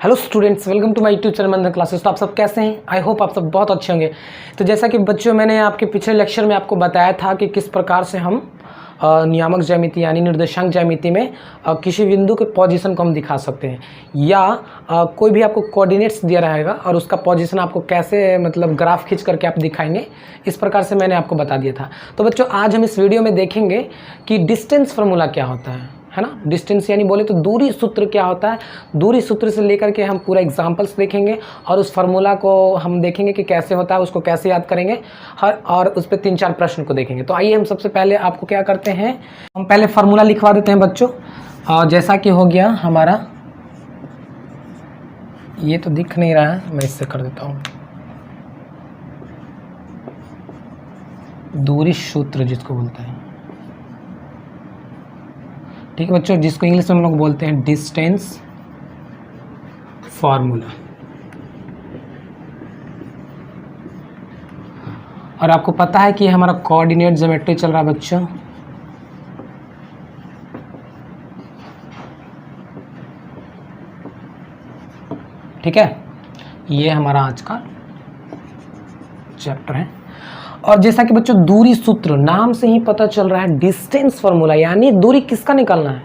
Hello students, welcome to my YouTube channel Manthan classes. तो आप सब कैसे हैं? आई होप आप सब बहुत अच्छे होंगे। तो जैसा कि बच्चों, मैंने आपके पिछले लेक्चर में आपको बताया था कि किस प्रकार से हम नियामक ज्यामिति यानी निर्देशांक ज्यामिति में किसी बिंदु के पोजीशन को हम दिखा सकते हैं, या कोई भी आपको कोऑर्डिनेट्स दिया रहेगा और उसका पोजीशन आपको कैसे मतलब ग्राफ खींच करके आप दिखाएंगे, इस प्रकार से मैंने आपको बता दिया था। तो बच्चों, आज हम इस वीडियो में देखेंगे कि डिस्टेंस फार्मूला क्या होता है ना। डिस्टेंस यानी बोले तो दूरी सूत्र क्या होता है। दूरी सूत्र से लेकर के हम पूरा एग्जांपल्स देखेंगे और उस फार्मूला को हम देखेंगे कि कैसे होता है, उसको कैसे याद करेंगे और उस पर 3-4 प्रश्न को देखेंगे। तो आइए हम सबसे पहले आपको क्या करते हैं, हम पहले फार्मूला लिखवा देते हैं बच्चों। जैसा कि हो गया हमारा, ये तो दिख नहीं रहा है, मैं इससे कर देता हूँ। दूरी सूत्र जिसको बोलते हैं, ठीक है बच्चों, जिसको इंग्लिश में हम लोग बोलते हैं डिस्टेंस फार्मूला। और आपको पता है कि हमारा कोऑर्डिनेट ज्योमेट्री चल रहा है बच्चों। ठीक है, ये हमारा आज का चैप्टर है। और जैसा कि बच्चों, दूरी सूत्र नाम से ही पता चल रहा है, डिस्टेंस फार्मूला यानी दूरी किसका निकालना है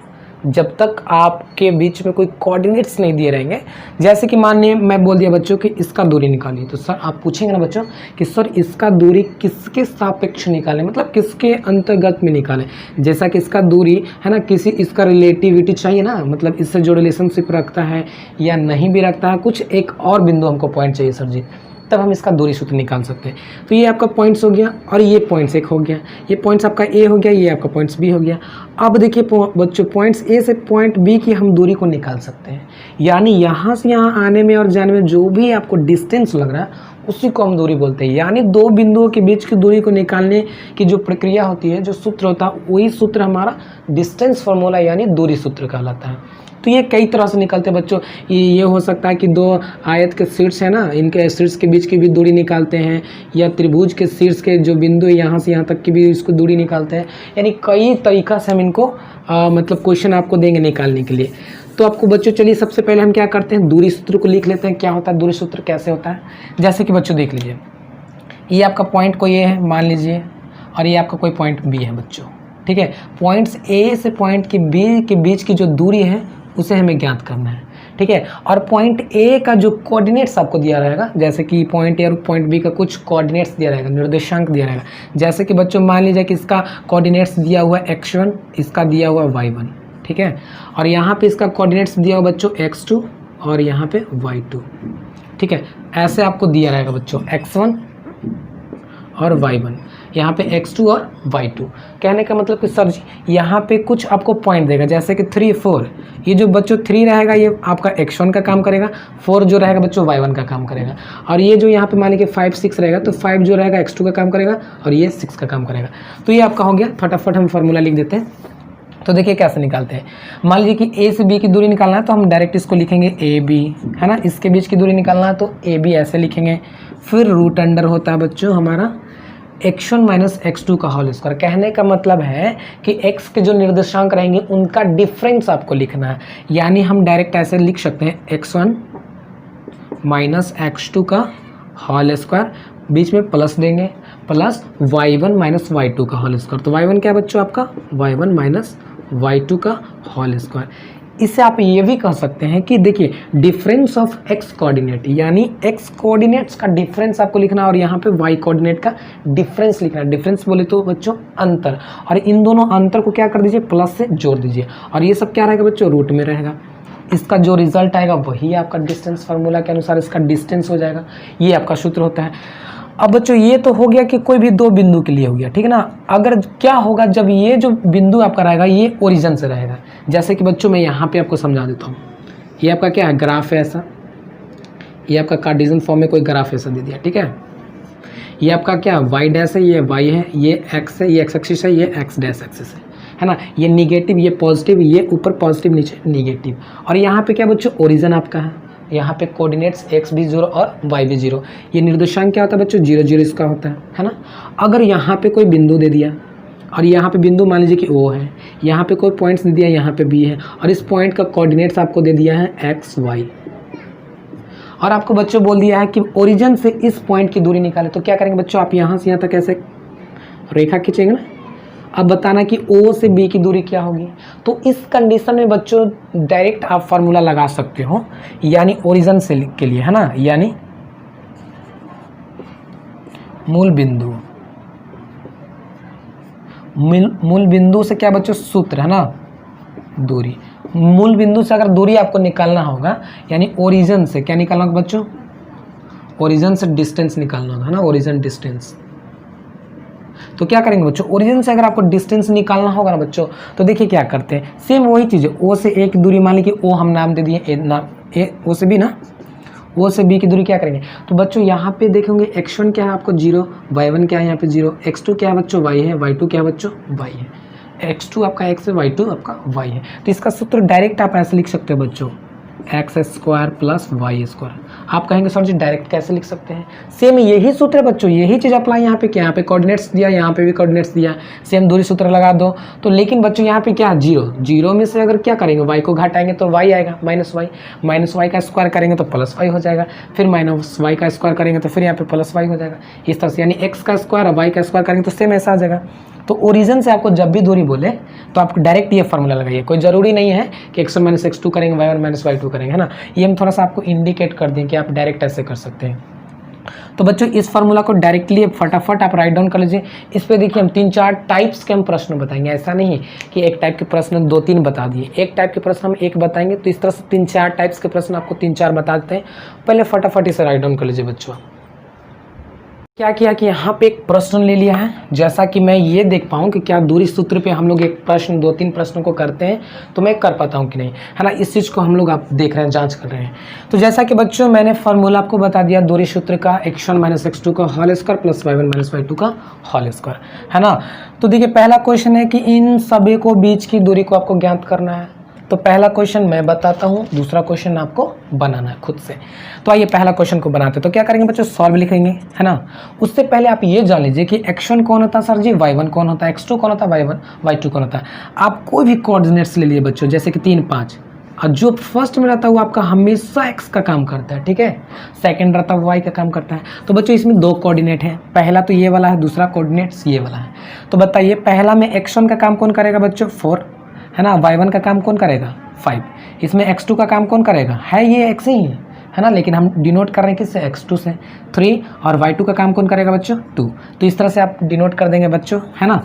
जब तक आपके बीच में कोई कोऑर्डिनेट्स नहीं दिए रहेंगे। जैसे कि मानिए मैं बोल दिया बच्चों कि इसका दूरी निकालिए, तो सर आप पूछेंगे ना बच्चों कि सर इसका दूरी किसके सापेक्ष निकालें, मतलब किसके अंतर्गत में निकालें। जैसा कि इसका दूरी है ना, किसी इसका रिलेटिविटी चाहिए ना, मतलब इससे जो रिलेशनशिप रखता है या नहीं भी रखता है, कुछ एक और बिंदु हमको पॉइंट चाहिए सर जी, तब हम इसका दूरी सूत्र निकाल सकते हैं। तो ये आपका पॉइंट्स हो गया और ये पॉइंट्स एक हो गया, ये पॉइंट्स आपका ए हो गया, ये आपका पॉइंट्स बी हो गया। अब देखिए बच्चों, पॉइंट्स ए से पॉइंट बी की हम दूरी को निकाल सकते हैं, यानी यहाँ से यहाँ आने में और जाने में जो भी आपको डिस्टेंस लग रहा है उसी को हम दूरी बोलते हैं। यानी दो बिंदुओं के बीच की दूरी को निकालने की जो प्रक्रिया होती है, जो सूत्र होता है, वही सूत्र हमारा डिस्टेंस फार्मूला यानी दूरी सूत्र कहलाता है। तो ये कई तरह से निकलते हैं बच्चों। ये हो सकता है कि दो आयत के शीर्ष है ना, इनके शीर्ष के बीच की भी दूरी निकालते हैं, या त्रिभुज के शीर्ष के जो बिंदु है यहाँ से यहाँ तक की भी इसको दूरी निकालते हैं। यानी कई तरीक़ा से हम इनको मतलब क्वेश्चन आपको देंगे निकालने के लिए। तो आपको बच्चों, चलिए सबसे पहले हम क्या करते हैं, दूरी सूत्र को लिख लेते हैं। क्या होता है दूरी सूत्र, कैसे होता है। जैसे कि बच्चों देख लीजिए, ये आपका पॉइंट कोई है मान लीजिए, और ये आपका कोई पॉइंट बी है बच्चों। ठीक है, पॉइंट्स ए से पॉइंट के बी के बीच की जो दूरी है उसे हमें ज्ञात करना है। ठीक है, और पॉइंट ए का जो कोऑर्डिनेट्स आपको दिया रहेगा, जैसे कि पॉइंट ए और पॉइंट बी का कुछ कोऑर्डिनेट्स दिया रहेगा, निर्देशांक दिया रहेगा। जैसे कि बच्चों मान लीजिए कि इसका कोऑर्डिनेट्स दिया हुआ है x1, इसका दिया हुआ y1। ठीक है, और यहाँ पे इसका कोऑर्डिनेट्स दिया हुआ बच्चों x2 और यहाँ पे y2। ठीक है, ऐसे आपको दिया रहेगा बच्चों x1 और y1, यहाँ पे x2 और y2। कहने का मतलब कि सर जी यहाँ पे कुछ आपको पॉइंट देगा, जैसे कि 3, 4। ये जो बच्चों 3 रहेगा ये आपका x1 का काम करेगा, 4 जो रहेगा बच्चों y1 का काम करेगा, और ये जो यहाँ पे मान लीजिए 5, 6 रहेगा, तो 5 जो रहेगा x2 का काम करेगा और ये 6 का काम करेगा। तो ये आपका हो गया। फटाफट हम फार्मूला लिख देते हैं। तो देखिए कैसे निकालते हैं। मान लीजिए कि ए से बी की दूरी निकालना है, तो हम डायरेक्ट इसको लिखेंगे ए बी, है ना। इसके बीच की दूरी निकालना है तो ए बी ऐसे लिखेंगे। फिर रूट अंडर होता है बच्चों हमारा x1 माइनस x2 का होल स्क्वायर। कहने का मतलब है कि x के जो निर्देशांक रहेंगे उनका डिफरेंस आपको लिखना है, यानी हम डायरेक्ट ऐसे लिख सकते हैं x1 माइनस x2 का होल स्क्वायर, बीच में प्लस देंगे, प्लस y1 माइनस y2 का होल स्क्वायर। तो y1 क्या है बच्चों आपका, y1 माइनस y2 का होल स्क्वायर। इससे आप ये भी कह सकते हैं कि देखिए डिफरेंस ऑफ x कोऑर्डिनेट, यानी x कोऑर्डिनेट्स का डिफरेंस आपको लिखना है और यहाँ पे y कोऑर्डिनेट का डिफरेंस लिखना है। डिफरेंस बोले तो बच्चों अंतर, और इन दोनों अंतर को क्या कर दीजिए, प्लस से जोड़ दीजिए, और ये सब क्या रहेगा बच्चों, रूट में रहेगा। इसका जो रिजल्ट आएगा वही आपका डिस्टेंस फार्मूला के अनुसार इसका डिस्टेंस हो जाएगा। ये आपका सूत्र होता है। अब बच्चों ये तो हो गया कि कोई भी दो बिंदु के लिए हो गया, ठीक है ना। अगर क्या होगा जब ये जो बिंदु आपका रहेगा ये ओरिजिन से रहेगा, जैसे कि बच्चों मैं यहाँ पे आपको समझा देता हूँ। ये आपका क्या है, ग्राफ है ऐसा, ये आपका कार्टेशियन फॉर्म में कोई ग्राफ ऐसा दे दिया। ठीक है, ये आपका क्या वाई डैश है, ये वाई है, ये एक्स है, ये एक्स एक्सिस है, ये एक्स डैश एक्सिस है ना। ये निगेटिव, ये पॉजिटिव, ये ऊपर पॉजिटिव नीचे निगेटिव, और यहाँ पे क्या बच्चों ओरिजिन आपका है। यहाँ पे कोऑर्डिनेट्स x भी 0 और y भी 0। ये निर्देशांक क्या होता है बच्चों, 0, 0 इसका होता है ना। अगर यहाँ पे कोई बिंदु दे दिया और यहाँ पे बिंदु मान लीजिए कि O है, यहाँ पे कोई पॉइंट्स दे दिया, यहाँ पे B है, और इस पॉइंट का कोऑर्डिनेट्स आपको दे दिया है x, y, और आपको बच्चों बोल दिया है कि ओरिजिन से इस पॉइंट की दूरी निकाले, तो क्या करेंगे बच्चों, आप यहाँ से यहाँ तक ऐसे रेखा खींचेंगे ना। अब बताना कि O से B की दूरी क्या होगी। तो इस कंडीशन में बच्चों डायरेक्ट आप फार्मूला लगा सकते हो, यानी ओरिजिन से के लिए, है ना, यानी मूल बिंदु, मूल बिंदु से क्या बच्चों, सूत्र है ना, दूरी। मूल बिंदु से अगर दूरी आपको निकालना होगा, यानी ओरिजिन से क्या निकालना होगा बच्चों, ओरिजिन से डिस्टेंस निकालना होगा, है ना, ओरिजिन डिस्टेंस। तो क्या करेंगे बच्चों, ओरिजिन से अगर आपको डिस्टेंस निकालना होगा ना बच्चों, तो देखिए क्या करते हैं, सेम वही चीज़ है। O से A की दूरी, मान ली कि O हम नाम दे दिए, O से B ना, O से B की दूरी क्या करेंगे, तो बच्चों यहाँ पे देखेंगे x1 क्या है आपको 0, y1 क्या है यहाँ पे 0, x2 क्या है बच्चों y है, y2 क्या है बच्चों y है, x2 आपका x है, y2 आपका y है। तो इसका सूत्र डायरेक्ट आप ऐसे लिख सकते हो बच्चों, X square plus Y square. आप कहेंगे सर जी डायरेक्ट कैसे लिख सकते हैं, सेम यही सूत्र है बच्चों, यही चीज़ अप्लाई यहाँ पे क्या, यहाँ पे कोऑर्डिनेट्स दिया, यहाँ पे भी कोऑर्डिनेट्स दिया, सेम दूरी सूत्र लगा दो। तो लेकिन बच्चों यहाँ पे क्या, जीरो, जीरो में से अगर क्या करेंगे, वाई को घटाएंगे तो वाई आएगा, माइनस वाई का स्क्वायर करेंगे तो प्लस वाई हो जाएगा, फिर माइनस वाई का स्क्वायर करेंगे तो फिर यहाँ पे प्लस वाई हो जाएगा, इस तरह से। यानी एक्स का स्क्वायर और वाई का स्क्वायर करेंगे तो सेम ऐसा आ जाएगा। तो ओरिजिन से आपको जब भी दूरी बोले तो आप डायरेक्ट ये फार्मूला लगाइए, कोई ज़रूरी नहीं है कि x1 माइनस x2 करेंगे, y1 माइनस y2 करेंगे, है ना। ये हम थोड़ा सा आपको इंडिकेट कर दें कि आप डायरेक्ट ऐसे कर सकते हैं। तो बच्चों इस फार्मूला को डायरेक्टली फटाफट आप राइट डाउन कर लीजिए। इस पे देखिए हम 3-4 टाइप्स के हम प्रश्न बताएंगे, ऐसा नहीं कि एक टाइप के प्रश्न 2-3 बता दिए, एक टाइप के प्रश्न हम एक बताएंगे। तो इस तरह से 3-4 टाइप्स के प्रश्न आपको 3-4 बता देते हैं। पहले फटाफट इसे राइट डाउन कर लीजिए बच्चों। क्या किया कि यहाँ पे एक प्रश्न ले लिया है, जैसा कि मैं ये देख पाऊँ कि क्या दूरी सूत्र पे हम लोग एक प्रश्न 2-3 प्रश्नों को करते हैं तो मैं कर पाता हूँ कि नहीं, है ना। इस चीज़ को हम लोग आप देख रहे हैं, जांच कर रहे हैं। तो जैसा कि बच्चों मैंने फार्मूला आपको बता दिया दूरी सूत्र का, x1 माइनस x2 का whole square plus y1 minus y2 का होल स्क्वायर, है ना। तो देखिए पहला क्वेश्चन है कि इन सभी को बीच की दूरी को आपको ज्ञात करना है। तो पहला क्वेश्चन मैं बताता हूँ, दूसरा क्वेश्चन आपको बनाना है खुद से। तो आइए पहला क्वेश्चन को बनाते हैं। तो क्या करेंगे बच्चों, सॉल्व लिखेंगे, है ना। उससे पहले आप ये जान लीजिए कि x1 कौन होता है सर जी, y1 कौन होता है, x2 कौन होता है, y1 y2 कौन होता है। आप कोई भी कोऑर्डिनेट्स ले लिए बच्चों, जैसे कि 3, 5, और जो फर्स्ट में रहता है वो आपका हमेशा x का काम करता है, ठीक है। सेकंड रहता है y का काम करता है। तो बच्चों इसमें 2 कोऑर्डिनेट है, पहला तो ये वाला है, दूसरा कोऑर्डिनेट्स ये वाला है। तो बताइए पहला में x1 का काम कौन करेगा बच्चों, 4, है ना। y1 का काम कौन करेगा, 5। इसमें x2 का काम कौन करेगा, है ये x ही है ना, लेकिन हम डिनोट कर रहे हैं किससे, x2 से, 3। और y2 का काम कौन करेगा बच्चों, 2। तो इस तरह से आप डिनोट कर देंगे बच्चों, है ना।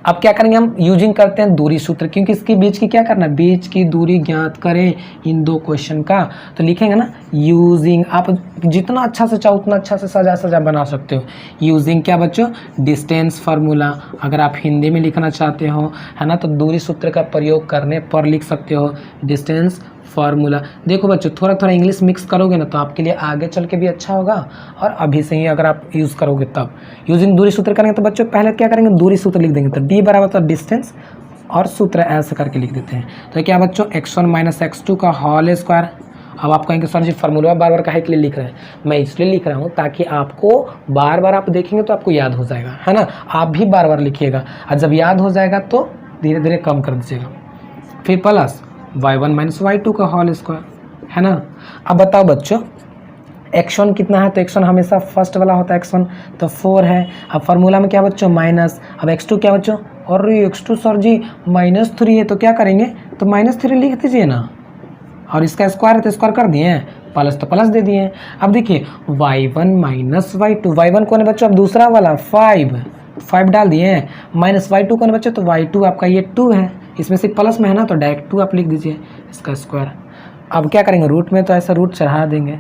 अब क्या करेंगे हम, यूजिंग करते हैं दूरी सूत्र, क्योंकि इसके बीच की क्या करना है, बीच की दूरी ज्ञात करें इन 2 क्वेश्चन का। तो लिखेंगे ना यूजिंग, आप जितना अच्छा से चाहो उतना अच्छा से सजा बना सकते हो। यूजिंग क्या बच्चों, डिस्टेंस फार्मूला। अगर आप हिंदी में लिखना चाहते हो, है ना, तो दूरी सूत्र का प्रयोग करने पर लिख सकते हो डिस्टेंस फार्मूला। देखो बच्चों थोड़ा थोड़ा इंग्लिश मिक्स करोगे ना तो आपके लिए आगे चल के भी अच्छा होगा, और अभी से ही अगर आप यूज़ करोगे तब। यूजिंग दूरी सूत्र करेंगे तो बच्चों पहले क्या करेंगे, दूरी सूत्र लिख देंगे। तो d बराबर तो डिस्टेंस और सूत्र ऐसे करके लिख देते हैं। तो क्या बच्चों, x1 माइनस x2 का होल स्क्वायर। अब आप कहेंगे सर जी फार्मूला बार बार काहे के लिए लिख रहे हैं, मैं इसलिए लिख रहा हूँ ताकि आपको बार बार आप देखेंगे तो आपको याद हो जाएगा, है ना। आप भी बार बार लिखिएगा, और जब याद हो जाएगा तो धीरे धीरे कम कर दीजिएगा। फिर प्लस y1 माइनस y2 का होल स्क्वायर, है ना। अब बताओ बच्चों x1 कितना है, तो x1 हमेशा फर्स्ट वाला होता है, x1 तो 4 है। अब फार्मूला में क्या बच्चों, माइनस। अब x2 क्या बच्चों, और x2 सर जी -3 है, तो क्या करेंगे, तो -3 लिख दीजिए ना, और इसका स्क्वायर है तो स्क्वायर कर दिए, प्लस तो प्लस दे दिए। अब देखिए y1 माइनस y2, y1 कौन है बच्चों, अब दूसरा वाला 5 डाल दिए, माइनस y2 कौन है बच्चों, तो y2 आपका ये 2 है, इसमें से प्लस में है ना तो डायरेक्ट 2 आप लिख दीजिए इसका स्क्वायर। अब क्या करेंगे, रूट में तो ऐसा रूट चढ़ा देंगे,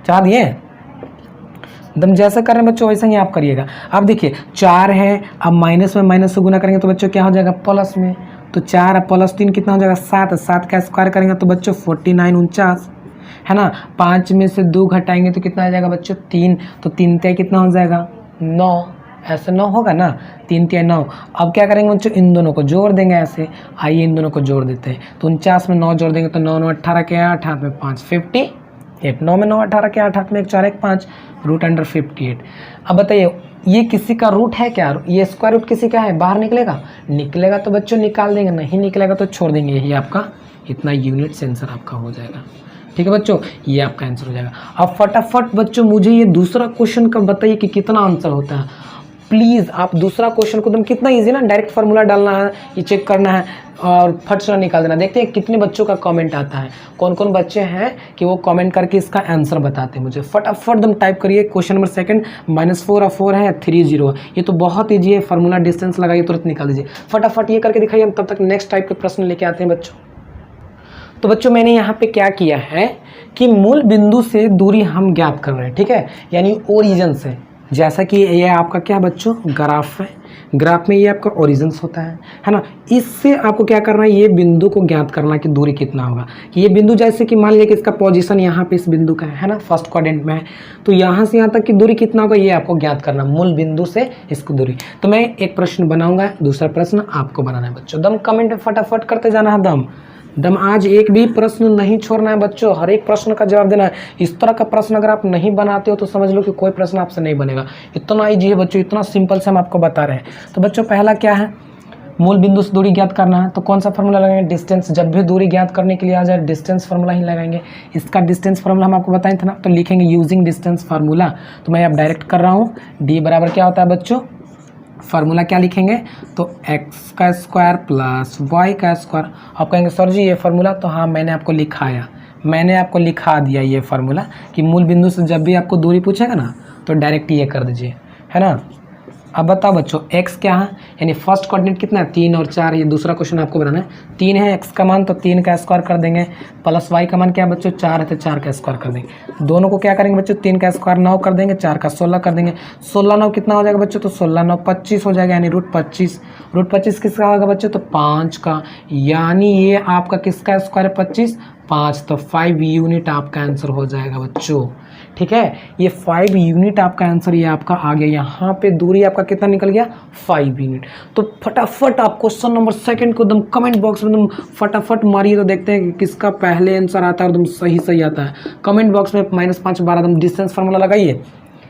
चढ़ा दिए, एकदम जैसा कर रहे हैं बच्चों वैसे ही आप करिएगा। अब देखिए 4 है, अब माइनस में माइनस से गुना करेंगे तो बच्चों क्या हो जाएगा, प्लस में। तो 4 प्लस 3 कितना हो जाएगा, 7 का स्क्वायर करेंगे तो बच्चों 49 49, है ना। 5 में से 2 घटाएंगे तो कितना आ जाएगा बच्चों, 3। तो 3 3 कितना हो जाएगा, 9, ऐसे 9 होगा ना, 3 3 9। अब क्या करेंगे बच्चों, इन दोनों को जोड़ देंगे ऐसे। आइए इन दोनों को जोड़ देते हैं। तो 49 में 9 जोड़ देंगे तो 9 9 18 के 8 हाथ में 5 58, 9 में 9 18 के 8 हाथ में 1 4 1 5, रूट अंडर 58। अब बताइए ये किसी का रूट है क्या, ये स्क्वायर रूट किसी का है, बाहर निकलेगा तो बच्चों निकाल देंगे, नहीं निकलेगा तो छोड़ देंगे। यही आपका इतना यूनिट सेंसर आपका हो जाएगा। ठीक है बच्चों, ये आपका आंसर हो जाएगा। अब फटाफट बच्चों मुझे ये दूसरा क्वेश्चन का बताइए कि कितना आंसर होता है। प्लीज़ आप दूसरा क्वेश्चन को, एकदम कितना इजी ना, डायरेक्ट फार्मूला डालना है, ये चेक करना है और फट से निकाल देना। देखते हैं कितने बच्चों का कमेंट आता है, कौन कौन बच्चे हैं कि वो कमेंट करके इसका आंसर बताते हैं मुझे। फटाफट एकदम टाइप करिए। क्वेश्चन नंबर सेकंड, -4 और 4 है, 3 0 है। ये तो बहुत ईजी है, फार्मूला डिस्टेंस लगाइए, तुरंत निकाल दीजिए। फटाफट ये करके दिखाइए, हम तब तक नेक्स्ट टाइप के प्रश्न लेके आते हैं बच्चों। तो बच्चों मैंने यहाँ पे क्या किया है कि मूल बिंदु से दूरी हम ज्ञात कर रहे हैं, ठीक है, यानी ओरिजिन से। जैसा कि ये आपका क्या बच्चों ग्राफ है, ग्राफ में ये आपका ओरिजिन्स होता है ना। इससे आपको क्या करना है, ये बिंदु को ज्ञात करना कि दूरी कितना होगा। कि ये बिंदु जैसे कि मान लिया कि इसका पोजीशन यहाँ पे इस बिंदु का है ना, फर्स्ट क्वाड्रेंट में है, तो यहाँ से यहाँ तक की दूरी कितना होगा ये आपको ज्ञात करना, मूल बिंदु से इसको दूरी। तो मैं एक प्रश्न बनाऊंगा, दूसरा प्रश्न आपको बनाना है बच्चों। दम कमेंट फटाफट करते जाना है, दम आज एक भी प्रश्न नहीं छोड़ना है बच्चों, हर एक प्रश्न का जवाब देना है। इस तरह का प्रश्न अगर आप नहीं बनाते हो तो समझ लो कि कोई प्रश्न आपसे नहीं बनेगा। इतना ईजी है बच्चों, इतना सिंपल से हम आपको बता रहे हैं। तो बच्चों पहला क्या है, मूल बिंदु से दूरी ज्ञात करना है, तो कौन सा फार्मूला लगाएंगे, डिस्टेंस। जब भी दूरी ज्ञात करने के लिए आ जाए डिस्टेंस फार्मूला ही लगाएंगे। इसका डिस्टेंस फार्मूला हम आपको बताए थे ना, तो लिखेंगे यूजिंग डिस्टेंस फार्मूला। तो मैं अब डायरेक्ट कर रहा हूँ, डी बराबर क्या होता है बच्चों, फार्मूला क्या लिखेंगे, तो x का स्क्वायर प्लस y का स्क्वायर। आप कहेंगे सर जी ये फार्मूला, तो हाँ मैंने आपको लिखाया, मैंने आपको लिखा दिया ये फार्मूला कि मूल बिंदु से जब भी आपको दूरी पूछेगा ना तो डायरेक्ट ये कर दीजिए, है ना। अब बताओ बच्चों x क्या है, यानी फर्स्ट कोऑर्डिनेट कितना है, 3 और 4। ये दूसरा क्वेश्चन आपको बनाना है। 3 है x का मान, तो 3 का स्क्वायर कर देंगे, प्लस y का मान क्या है बच्चों 4 है, तो 4 का स्क्वायर कर देंगे। दोनों को क्या करेंगे बच्चों, 3 का स्क्वायर 9 कर देंगे, 4 का 16 कर देंगे। 16 9 कितना हो जाएगा बच्चों, तो 16 9 25 हो जाएगा, यानी √25। √25 किसका होगा बच्चों, तो 5 का, यानी ये आपका किसका स्क्वायर है 25, 5, तो 5 यूनिट आपका आंसर हो जाएगा बच्चों। ठीक है, ये 5 यूनिट आपका आंसर ये आपका आ गया। यहाँ पे दूरी आपका कितना निकल गया, 5 यूनिट। तो फटाफट आप क्वेश्चन नंबर सेकंड को एकदम कमेंट बॉक्स में एकदम फटाफट मारिए, तो देखते हैं कि किसका पहले आंसर आता है और एकदम सही सही आता है। कमेंट बॉक्स में -5 12 एकदम डिस्टेंस फार्मूला लगाइए,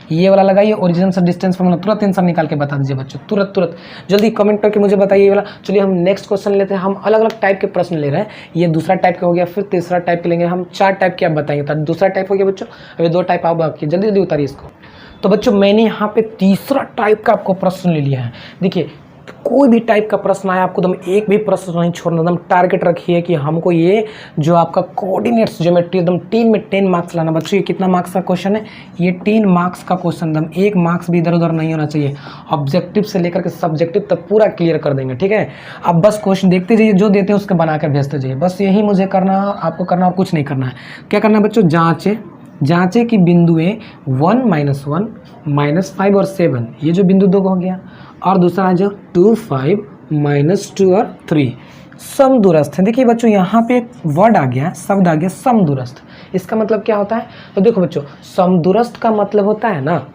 ये वाला लगाइए, ओरिजिन से डिस्टेंस फार्मूला, तुरंत आंसर निकाल के बता दीजिए बच्चों, तुरंत जल्दी कमेंट करके मुझे बताइए ये वाला। चलिए हम नेक्स्ट क्वेश्चन लेते हैं। हम अलग अलग टाइप के प्रश्न ले रहे हैं, ये दूसरा टाइप का हो गया, फिर तीसरा टाइप के लेंगे, हम 4 टाइप के आप बताएंगे। तो दूसरा टाइप हो गया बच्चों, अभी 2 टाइप आप बाकी, जल्दी जल्दी उतारिए इसको। तो बच्चों मैंने यहाँ पे तीसरा टाइप का आपको प्रश्न ले लिया है। देखिए कोई भी टाइप का प्रश्न आया, आपको एकदम एक भी प्रश्न नहीं छोड़ना, एकदम टारगेट रखिए कि हमको ये जो आपका कोऑर्डिनेट्स ज्योमेट्री एकदम 3 में 10 मार्क्स लाना। बच्चों ये कितना मार्क्स का क्वेश्चन है, ये 3 मार्क्स का क्वेश्चन, एकदम 1 मार्क्स भी इधर उधर नहीं होना चाहिए। ऑब्जेक्टिव से लेकर के सब्जेक्टिव तक पूरा क्लियर कर देंगे, ठीक है। अब बस क्वेश्चन देखते जाइए, जो देते हैं उसके बनाकर भेजते जाइए, बस यही मुझे करना है, आपको करना और कुछ नहीं करना है। क्या करना है बच्चों, जांचे कि बिंदुएं 1 -1 -5 और 7, ये जो बिंदु 2 हो गया, और दूसरा है जो 2 5 -2 और 3 समदूरस्थ है। देखिए बच्चों यहाँ पे एक वर्ड आ गया, शब्द आ गया समदूरस्थ। इसका मतलब क्या होता है, तो देखो बच्चों समदूरस्थ का मतलब होता है ना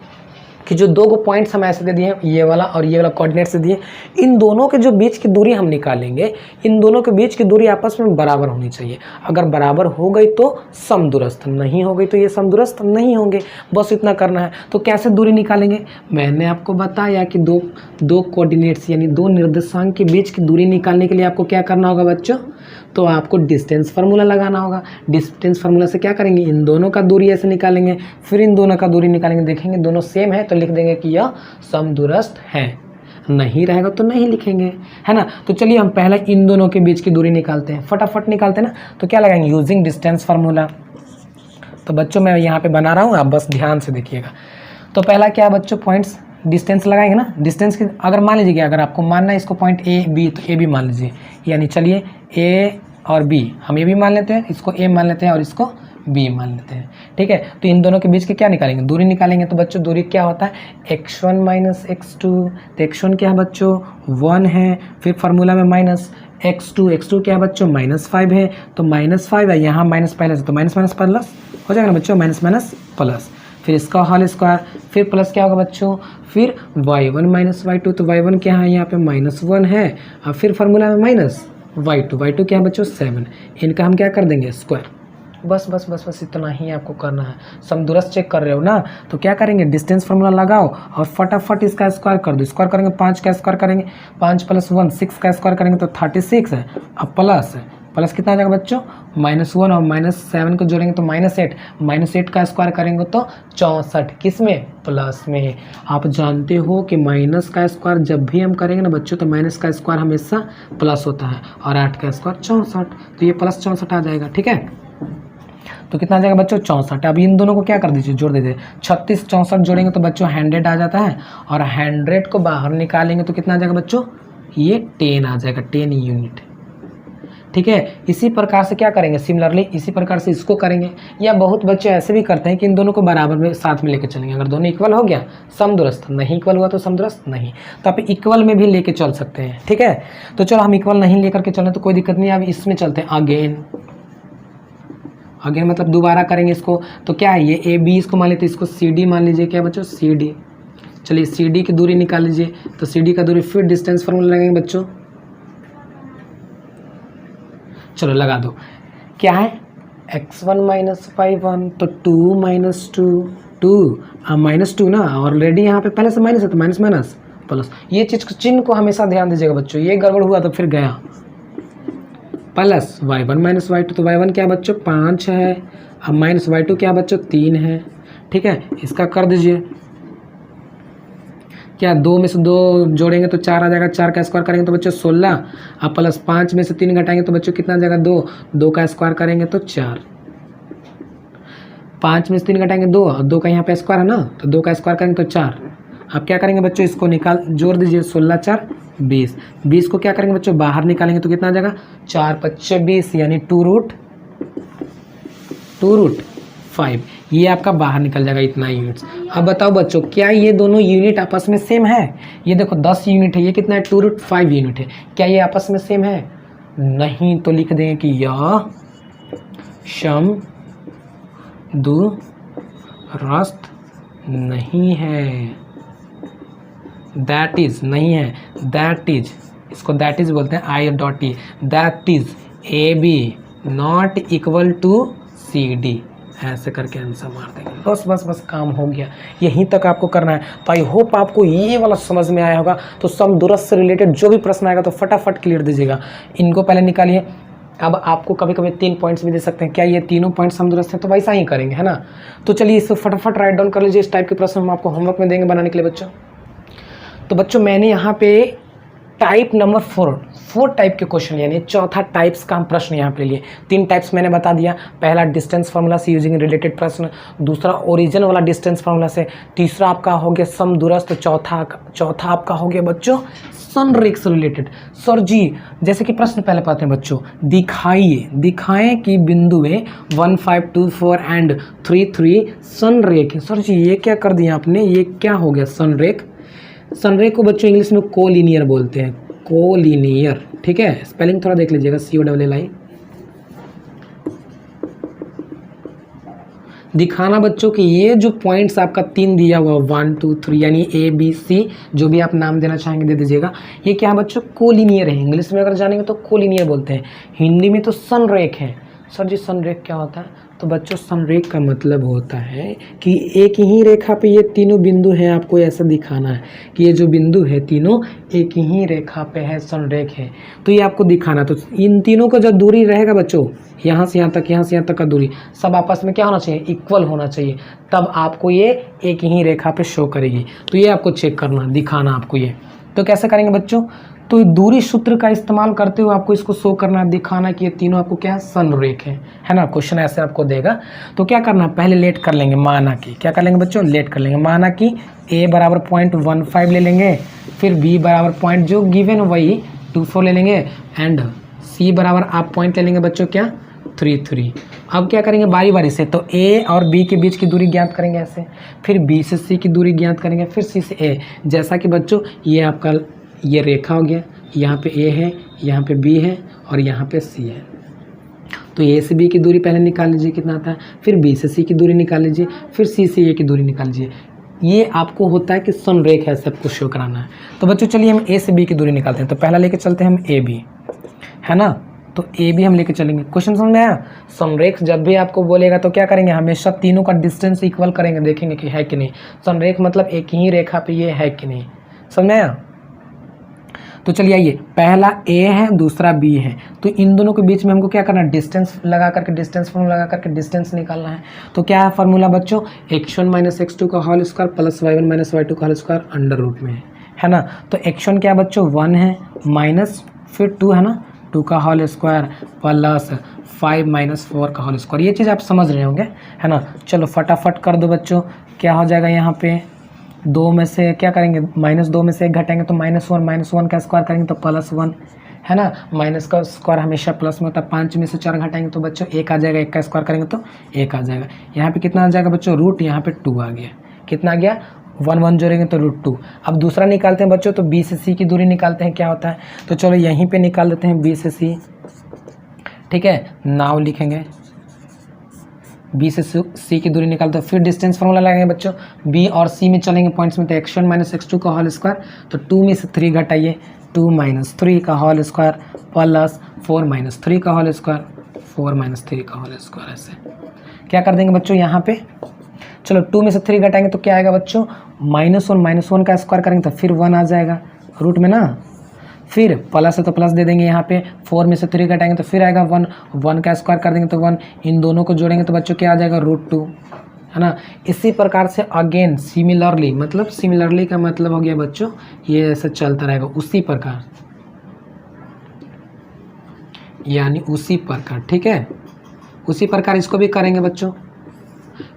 कि जो 2 पॉइंट्स हम ऐसे दे दिए, ये वाला और ये वाला कोऑर्डिनेट से दिए, इन दोनों के जो बीच की दूरी हम निकालेंगे, इन दोनों के बीच की दूरी आपस में बराबर होनी चाहिए। अगर बराबर हो गई तो समदूरस्थ, नहीं हो गई तो ये समदूरस्थ नहीं होंगे, बस इतना करना है। तो कैसे दूरी निकालेंगे, मैंने आपको बताया कि दो कोऑर्डिनेट्स यानी 2 निर्देशांक के बीच की दूरी निकालने के लिए आपको क्या करना होगा बच्चों, तो आपको डिस्टेंस फार्मूला लगाना होगा। डिस्टेंस फार्मूला से क्या करेंगे, इन दोनों का दूरी ऐसे निकालेंगे, फिर इन दोनों का दूरी निकालेंगे, देखेंगे दोनों सेम है तो लिख देंगे कि यह समदूरस्थ है, नहीं रहेगा तो नहीं लिखेंगे, है ना। तो चलिए हम पहले इन दोनों के बीच की दूरी निकालते हैं, फटाफट निकालते हैं ना। तो क्या लगाएंगे, यूजिंग डिस्टेंस फार्मूला। तो बच्चों मैं यहाँ पे बना रहा हूँ, आप बस ध्यान से देखिएगा। तो पहला क्या बच्चों, पॉइंट्स डिस्टेंस लगाएंगे ना। डिस्टेंस की अगर मान लीजिए, अगर आपको मानना है इसको पॉइंट ए बी, तो ए बी मान लीजिए, यानी चलिए ए और बी हम ए भी मान लेते हैं, इसको ए मान लेते हैं और इसको बी मान लेते हैं, ठीक है। तो इन दोनों के बीच के क्या निकालेंगे, दूरी निकालेंगे। तो बच्चों दूरी क्या होता है, x1 - x2। तो x1 क्या है बच्चों 1 है, फिर फार्मूला में माइनस x2 क्या है बच्चों -5 है, तो -5 है, यहाँ माइनस पहले से तो माइनस प्लस हो जाएगा ना बच्चों, माइनस प्लस, फिर इसका होल स्क्वायर, फिर प्लस क्या होगा बच्चों, फिर y1 - y2। तो y1 क्या है यहाँ पे -1 है, और फिर फार्मूला में माइनस y2 क्या है बच्चों 7, इनका हम क्या कर देंगे स्क्वायर। बस इतना ही आपको करना है। समदूरस्थ चेक कर रहे हो ना, तो क्या करेंगे, डिस्टेंस फार्मूला लगाओ और फटाफट इसका स्क्वायर कर दो। स्क्वायर करेंगे 5 का स्क्वायर करेंगे, 5 + 1 6 का स्क्वायर करेंगे तो 36 है, अब प्लस प्लस कितना आ जाएगा बच्चों, -1 और -7 को जोड़ेंगे तो -8, -8 का स्क्वायर करेंगे तो 64, किस में, प्लस में। आप जानते हो कि माइनस का स्क्वायर जब भी हम करेंगे ना बच्चों तो माइनस का स्क्वायर हमेशा प्लस होता है, और 8 का स्क्वायर 64, तो ये प्लस 64 आ जाएगा, ठीक है। तो कितना आ जाएगा बच्चों, 64। अब इन दोनों को क्या कर दीजिए, जोड़ दीजिए, 36 64 जोड़ेंगे तो बच्चों 100 आ जाता है, और 100 को बाहर निकालेंगे तो कितना आ जाएगा बच्चों, ये 10 आ जाएगा, 10 यूनिट, ठीक है। इसी प्रकार से क्या करेंगे, सिमिलरली इसी प्रकार से इसको करेंगे, या बहुत बच्चे ऐसे भी करते हैं कि इन दोनों को बराबर में साथ में लेके चलेंगे। अगर दोनों इक्वल हो गया समदुरस्त, नहीं इक्वल हुआ तो समदुरस्त नहीं, तो आप इक्वल में भी लेके चल सकते हैं, ठीक है। तो चलो हम इक्वल नहीं लेकर के चलें तो कोई दिक्कत नहीं है, अब इसमें चलते हैं अगेन मतलब दोबारा करेंगे इसको। तो क्या है ये ए बी, इसको मान लेते हैं, इसको सी डी मान लीजिए, क्या बच्चों, सी डी। चलिए सी डी की दूरी निकाल लीजिए, तो सी डी का दूरी फिर डिस्टेंस फार्मूला लगेंगे बच्चों, चलो लगा दो। क्या है, x1 - y1, तो 2 - 2 2, -2 ना, ऑलरेडी यहाँ पे पहले से माइनस है तो माइनस माइनस प्लस, ये चीज़ चिन्ह को हमेशा ध्यान दीजिएगा बच्चों, ये गड़बड़ हुआ तो फिर गया, प्लस y1 - y2, तो y1 क्या बच्चों 5 है, अब -y2 क्या बच्चों 3 है, ठीक है। इसका कर दीजिए, क्या 2 में से 2 जोड़ेंगे तो 4 आ जाएगा, 4 का स्क्वायर करेंगे तो बच्चों 16, अब प्लस 5 में से 3 घटाएंगे तो बच्चों कितना आ जाएगा 2, 2 का स्क्वायर करेंगे तो 4, 5 में से 3 घटाएंगे 2, और 2 का यहाँ पे स्क्वायर है ना, तो 2 का स्क्वायर करेंगे तो 4। अब क्या करेंगे बच्चों, इसको निकाल जोड़ दीजिए, 16 4 20, 20 को क्या करेंगे बच्चों, बाहर निकालेंगे तो कितना आ जाएगा, 4 5 20, यानी 2√5, ये आपका बाहर निकल जाएगा इतना यूनिट्स। अब बताओ बच्चों, क्या ये दोनों यूनिट आपस में सेम है, ये देखो 10 यूनिट है, ये कितना है 2√5 यूनिट है, क्या ये आपस में सेम है, नहीं, तो लिख देंगे कि यह समदूरस्थ नहीं है, दैट इज नहीं है, दैट इज, इसको दैट इज बोलते हैं, I.E, that is AB not equal to CD, ऐसे करके आंसर मार देंगे, बस काम हो गया, यहीं तक आपको करना है। तो आई होप आपको ये वाला समझ में आया होगा। तो समदूरस्थ से रिलेटेड जो भी प्रश्न आएगा तो फटाफट क्लियर दीजिएगा, इनको पहले निकालिए। अब आपको कभी कभी 3 पॉइंट्स भी दे सकते हैं, क्या ये तीनों पॉइंट समदूरस्थ हैं, तो वैसा ही करेंगे, है ना। तो चलिए इसको फटाफट राइट डाउन कर लीजिए, इस टाइप के प्रश्न हम आपको होमवर्क में देंगे बनाने के लिए बच्चों। तो बच्चों मैंने यहाँ पे टाइप नंबर 4 टाइप के क्वेश्चन, यानी चौथा टाइप्स का हम प्रश्न यहाँ पे लिए। 3 टाइप्स मैंने बता दिया, पहला डिस्टेंस फार्मूला से यूजिंग रिलेटेड प्रश्न, दूसरा ओरिजिन वाला डिस्टेंस फार्मूला से, तीसरा आपका हो गया समदूरस्थ, चौथा आपका हो गया बच्चों संरेख से रिलेटेड। सर जी जैसे कि प्रश्न पहले पाते हैं बच्चों, दिखाएं कि बिंदुएं 1 5 2 4 एंड 3 3 संरेख है। सर जी ये क्या कर दिया आपने, ये क्या हो गया संरेख। संरेख को बच्चों इंग्लिश में कोलिनियर बोलते हैं, कोलिनियर, ठीक है। स्पेलिंग थोड़ा देख लीजिएगा, COLLI। दिखाना बच्चों कि ये जो पॉइंट्स आपका 3 दिया हुआ 1 2 3 यानी ABC, जो भी आप नाम देना चाहेंगे दे दीजिएगा, ये क्या है बच्चों कोलिनियर है। इंग्लिश में अगर जानेंगे तो कोलिनियर बोलते हैं, हिंदी में तो संरेख है। सर जी संरेख क्या होता है, तो बच्चों संरेख का मतलब होता है कि एक ही रेखा पे ये तीनों बिंदु हैं, आपको ऐसा दिखाना है कि ये जो बिंदु है तीनों एक ही रेखा पे है, संरेख है, तो ये आपको दिखाना। तो इन तीनों का जो दूरी रहेगा बच्चों, यहाँ से यहाँ तक, यहाँ से यहाँ तक का दूरी सब आपस में क्या होना चाहिए, इक्वल होना चाहिए, तब आपको ये एक ही रेखा पे शो करेगी। तो ये आपको चेक करना, दिखाना आपको ये। तो कैसे करेंगे बच्चों, तो दूरी सूत्र का इस्तेमाल करते हुए आपको इसको शो करना, दिखाना कि ये तीनों आपको क्या है संरेख है ना। क्वेश्चन ऐसे आपको देगा, तो क्या करना, पहले लेट कर लेंगे, माना कि क्या कर लेंगे बच्चों, लेट कर लेंगे। माना कि A बराबर 0.15 ले लेंगे, फिर B बराबर पॉइंट जो गिवन वही 24 ले लेंगे, एंड C बराबर आप पॉइंट ले लेंगे बच्चों क्या 3 3। अब क्या करेंगे बारी बारी से, तो A और B के बीच की दूरी ज्ञात करेंगे ऐसे, फिर B से C की दूरी ज्ञात करेंगे, फिर C से A। जैसा कि बच्चों ये आपका ये रेखा हो गया, यहाँ पे A है, यहाँ पे B है और यहाँ पे C है। तो A से B की दूरी पहले निकाल लीजिए कितना आता है, फिर B से C की दूरी निकाल लीजिए, फिर C से A की दूरी निकाल लीजिए। ये आपको होता है कि संरेख है, सबको शो कराना है। तो बच्चों चलिए हम A से B की दूरी निकालते हैं। तो पहला लेके चलते हैं हम AB, है ना। तो AB हम लेके चलेंगे। क्वेश्चन समझ में आया। संरेख जब भी आपको बोलेगा तो क्या करेंगे, हमेशा तीनों का डिस्टेंस इक्वल करेंगे, देखेंगे कि है कि नहीं। संरेख मतलब एक ही रेखा पे ये है कि नहीं, समझ में आया। तो चलिए आइए, पहला ए है दूसरा बी है, तो इन दोनों के बीच में हमको क्या करना है, डिस्टेंस लगा करके, डिस्टेंस फॉर्मूला लगा करके डिस्टेंस निकालना है। तो क्या है फार्मूला बच्चों, x1 माइनस x2 का whole square plus y1 minus y2 का होल स्क्वायर अंडर रूट में है ना। तो x1 क्या बच्चों 1 है, माइनस फिर 2 है ना, 2 का होल स्क्वायर प्लस 5 माइनस 4 का होल स्क्वायर। ये चीज़ आप समझ रहे होंगे है ना। चलो फटाफट कर दो बच्चों, क्या हो जाएगा यहाँ पे, 2 में से क्या करेंगे, -2 में से 1 घटाएंगे तो -1 का स्क्वायर करेंगे तो +1 है ना। माइनस का स्क्वायर हमेशा प्लस में होता है, 5 में से 4 घटाएंगे तो बच्चों 1 आ जाएगा, 1 का स्क्वायर करेंगे तो 1 आ जाएगा। यहाँ पे कितना आ जाएगा बच्चों, रूट, यहाँ पे 2 आ गया, कितना आ गया 1 1 जोड़ेंगे तो √2। अब दूसरा निकालते हैं बच्चों, तो बी से सी की दूरी निकालते हैं क्या होता है। तो चलो यहीं पे निकाल देते हैं बी से सी, ठीक है। नाउ लिखेंगे बी से सी की दूरी निकालते हैं, फिर डिस्टेंस फॉर्मूला लगाएंगे बच्चों, बी और सी में चलेंगे पॉइंट्स में, तो x1 माइनस x2 का होल स्क्वायर, तो 2 में से 3 घटाइए, 2 माइनस 3 का होल स्क्वायर प्लस 4 माइनस 3 का होल स्क्वायर, 4 माइनस 3 का होल स्क्वायर। ऐसे क्या कर देंगे बच्चों यहाँ पे, चलो 2 में से 3 घटाएंगे तो क्या आएगा बच्चों, -1 का स्क्वायर करेंगे तो फिर 1 आ जाएगा रूट में ना, फिर प्लस है तो प्लस दे देंगे यहाँ पे, 4 में से 3 घटाएंगे तो फिर आएगा 1, 1 का स्क्वायर कर देंगे तो 1, इन दोनों को जोड़ेंगे तो बच्चों क्या आ जाएगा √2 है ना। इसी प्रकार से अगेन सिमिलरली, मतलब सिमिलरली का मतलब हो गया बच्चों ये ऐसा चलता रहेगा, उसी प्रकार, यानी उसी प्रकार, ठीक है। उसी प्रकार इसको भी करेंगे बच्चों,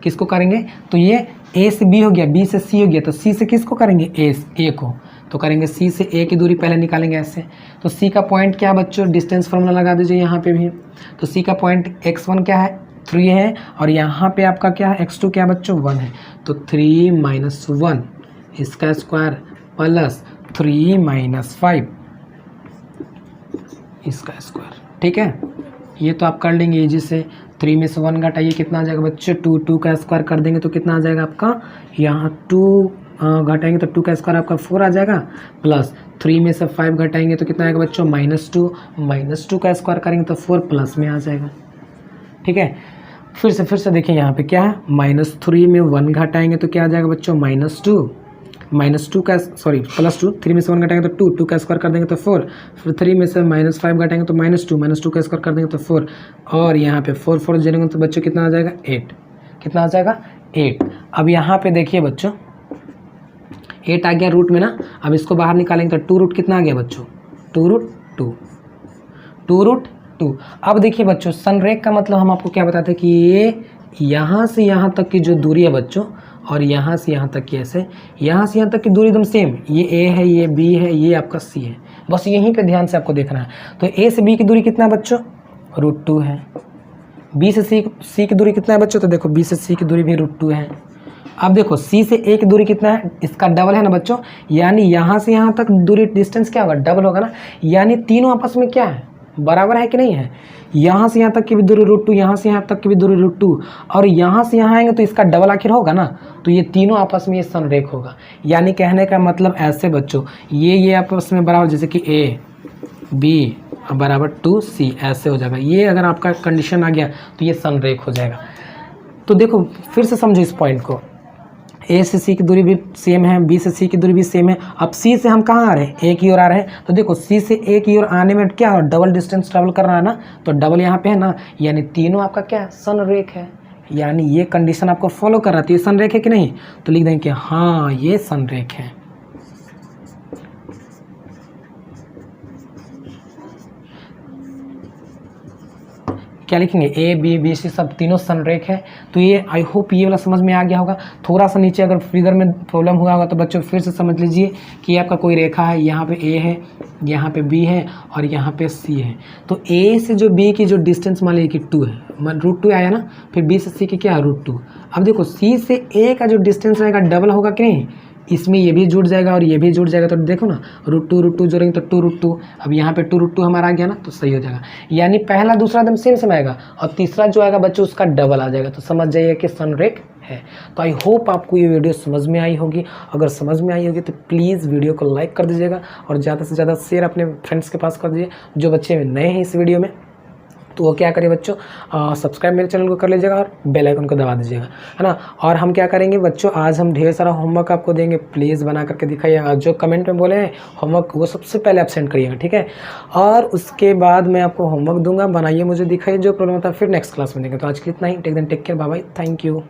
किसको करेंगे, तो ये ए से बी हो गया, बी से सी हो गया, तो सी से किसको करेंगे, ए को, तो करेंगे सी से ए की दूरी पहले निकालेंगे ऐसे। तो सी का पॉइंट क्या बच्चों, डिस्टेंस फॉर्मूला लगा दीजिए यहाँ पे भी, तो सी का पॉइंट x1 क्या है 3 है, और यहाँ पे आपका क्या है x2 क्या बच्चों 1 है, तो 3 माइनस 1 इसका स्क्वायर प्लस 3 माइनस 5 इसका स्क्वायर, ठीक है। ये तो आप कर लेंगे इजी से, 3 में से 1 घटाइए कितना आ जाएगा बच्चों 2, 2 का स्क्वायर कर देंगे तो कितना आ जाएगा आपका, यहाँ 2 घटाएंगे तो 2 का स्क्वायर आपका 4 आ जाएगा, प्लस 3 में से 5 घटाएंगे तो कितना आएगा बच्चों -2 का स्क्वायर करेंगे तो 4 प्लस में आ जाएगा, ठीक है। फिर से देखिए यहाँ पे क्या है, -3 में 1 घटाएंगे तो क्या आ जाएगा बच्चों -2 का +2, 3 में से 1 घटाएंगे तो 2 का स्क्वायर कर देंगे तो 4, फिर 3 में से -5 घटाएंगे तो -2 का स्क्वायर कर देंगे तो 4, और यहाँ पे 4 जोड़ेंगे तो बच्चों कितना आ जाएगा 8, कितना आ जाएगा 8। अब यहाँ पे देखिए बच्चों 8 आ गया रूट में ना, अब इसको बाहर निकालेंगे तो 2 रूट कितना आ गया बच्चों 2 रूट 2। अब देखिए बच्चों संरेख का मतलब हम आपको क्या बताते हैं कि ये यहाँ से यहाँ तक की जो दूरी है बच्चों, और यहाँ से यहाँ तक की ऐसे, यहाँ से यहाँ तक की दूरी एकदम सेम, ये ए है, ये बी है, ये आपका सी है, बस यहीं पे ध्यान से आपको देखना है। तो ए से बी की दूरी कितना है बच्चों √2 है, बी से सी की दूरी कितना है बच्चों, तो देखो बी से सी की दूरी भी √2 है। अब देखो सी से ए की दूरी कितना है, इसका डबल है ना बच्चों, यानी यहाँ से यहाँ तक दूरी डिस्टेंस क्या होगा, डबल होगा ना, यानी तीनों आपस में क्या है, बराबर है कि नहीं है। यहाँ से यहाँ तक की भी दूरी √2, यहाँ से यहाँ तक की भी दूरी √2, और यहाँ से यहाँ आएंगे तो इसका डबल आखिर होगा ना, तो ये तीनों आपस में ये संरेख होगा। यानी कहने का मतलब ऐसे बच्चों, ये आपस में बराबर, जैसे कि ए बी बराबर 2c ऐसे हो जाएगा। ये अगर आपका कंडीशन आ गया तो ये संरेख हो जाएगा। तो देखो फिर से समझो इस पॉइंट को, ए से सी की दूरी भी सेम है, बी से सी की दूरी भी सेम है। अब सी से हम कहाँ आ रहे हैं, ए की ओर आ रहे हैं, तो देखो सी से ए की ओर आने में क्या हो, डबल डिस्टेंस ट्रेवल करना है ना, तो डबल यहाँ पे है ना, यानी तीनों आपका क्या है, संरेख है। यानी ये कंडीशन आपको फॉलो कर रहा है, तो ये संरेख है कि नहीं, तो लिख देंगे कि हाँ ये संरेख है। क्या लिखेंगे, ए बी बी सी सब तीनों संरेख है। तो ये आई होप ये वाला समझ में आ गया होगा। थोड़ा सा नीचे अगर फिगर में प्रॉब्लम हुआ होगा तो बच्चों फिर से समझ लीजिए कि ये आपका कोई रेखा है, यहाँ पे ए है, यहाँ पे बी है और यहाँ पे सी है। तो ए से जो बी की जो डिस्टेंस मान लीजिए कि 2 है, √2 आया ना, फिर बी से सी की क्या है √2। अब देखो सी से ए का जो डिस्टेंस रहेगा डबल होगा कि नहीं, इसमें ये भी जुड़ जाएगा और ये भी जुड़ जाएगा, तो देखो ना √2 जोड़ेंगे तो 2√2। अब यहाँ पे 2√2 हमारा आ गया ना, तो सही हो जाएगा। यानी पहला दूसरा एकदम सेम आएगा और तीसरा जो आएगा बच्चों उसका डबल आ जाएगा। तो समझ जाइए कि संरेख है। तो आई होप आपको ये वीडियो समझ में आई होगी। अगर समझ में आई होगी तो प्लीज़ वीडियो को लाइक कर दीजिएगा और ज़्यादा से ज़्यादा शेयर अपने फ्रेंड्स के पास कर दीजिए जो बच्चे नए हैं इस वीडियो में। तो वो क्या करिए बच्चों, सब्सक्राइब मेरे चैनल को कर लीजिएगा और बेल आइकन को दबा दीजिएगा, है ना। और हम क्या करेंगे बच्चों, आज हम ढेर सारा होमवर्क आपको देंगे, प्लीज़ बना करके दिखाइएगा। जो कमेंट में बोले हैं होमवर्क वो सबसे पहले आप सेंड करिएगा, ठीक है। और उसके बाद मैं आपको होमवर्क दूंगा, बनाइए, मुझे दिखाइए जो प्रॉब्लम होता है, फिर नेक्स्ट क्लास में देंगे। तो आज के लिए इतना ही, take then take care, bye bye, thank you.